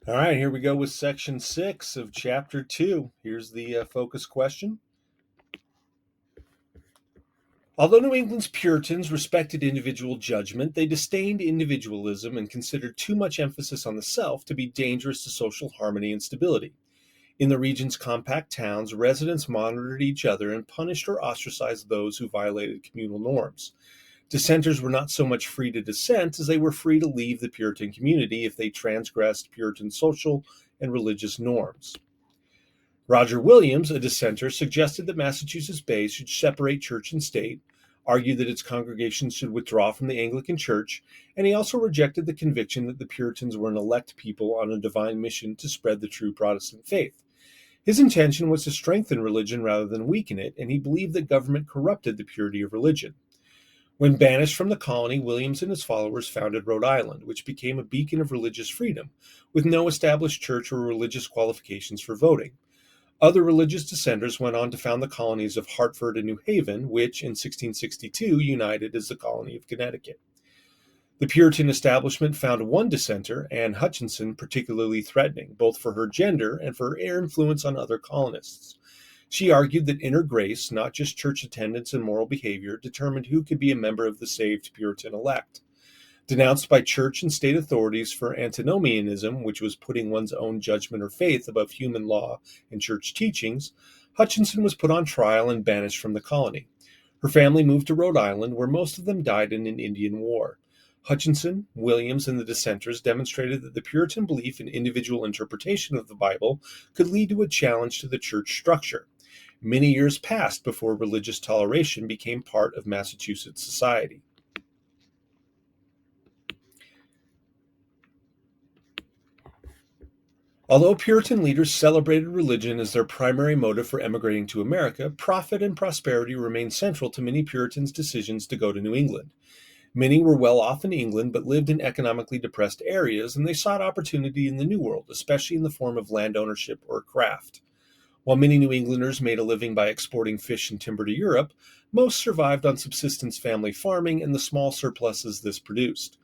All right, here we go with section 6 of chapter 2. Here's the focus question. Although New England's Puritans respected individual judgment, they disdained individualism and considered too much emphasis on the self to be dangerous to social harmony and stability. In the region's compact towns, residents monitored each other and punished or ostracized those who violated communal norms. Dissenters were not so much free to dissent as they were free to leave the Puritan community if they transgressed Puritan social and religious norms. Roger Williams, a dissenter, suggested that Massachusetts Bay should separate church and state, argued that its congregations should withdraw from the Anglican Church, and he also rejected the conviction that the Puritans were an elect people on a divine mission to spread the true Protestant faith. His intention was to strengthen religion rather than weaken it, and he believed that government corrupted the purity of religion. When banished from the colony, Williams and his followers founded Rhode Island, which became a beacon of religious freedom, with no established church or religious qualifications for voting. Other religious dissenters went on to found the colonies of Hartford and New Haven, which in 1662 united as the colony of Connecticut. The Puritan establishment found one dissenter, Anne Hutchinson, particularly threatening, both for her gender and for her influence on other colonists. She argued that inner grace, not just church attendance and moral behavior, determined who could be a member of the saved Puritan elect. Denounced by church and state authorities for antinomianism, which was putting one's own judgment or faith above human law and church teachings, Hutchinson was put on trial and banished from the colony. Her family moved to Rhode Island, where most of them died in an Indian war. Hutchinson, Williams, and the dissenters demonstrated that the Puritan belief in individual interpretation of the Bible could lead to a challenge to the church structure. Many years passed before religious toleration became part of Massachusetts society. Although Puritan leaders celebrated religion as their primary motive for emigrating to America, profit and prosperity remained central to many Puritans' decisions to go to New England. Many were well off in England but lived in economically depressed areas, and they sought opportunity in the New World, especially in the form of land ownership or craft. While many New Englanders made a living by exporting fish and timber to Europe, most survived on subsistence family farming and the small surpluses this produced.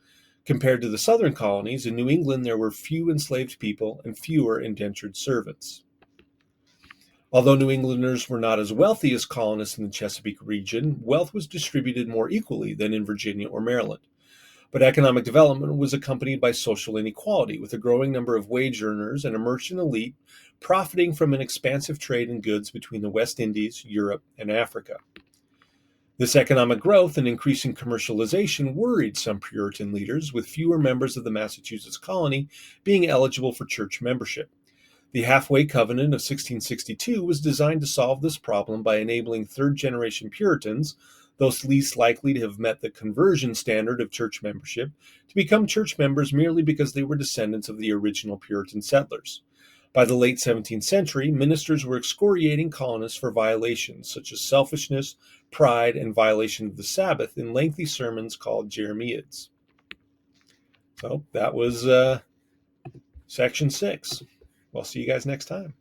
Compared to the southern colonies, in New England there were few enslaved people and fewer indentured servants. Although New Englanders were not as wealthy as colonists in the Chesapeake region, wealth was distributed more equally than in Virginia or Maryland. But economic development was accompanied by social inequality, with a growing number of wage earners and a merchant elite profiting from an expansive trade in goods between the West Indies, Europe, and Africa. This economic growth and increasing commercialization worried some Puritan leaders, with fewer members of the Massachusetts colony being eligible for church membership. The Halfway Covenant of 1662 was designed to solve this problem by enabling third-generation Puritans, those least likely to have met the conversion standard of church membership, to become church members merely because they were descendants of the original Puritan settlers. By the late 17th century, ministers were excoriating colonists for violations such as selfishness, pride, and violation of the Sabbath in lengthy sermons called Jeremiads. So that was section 6. We'll see you guys next time.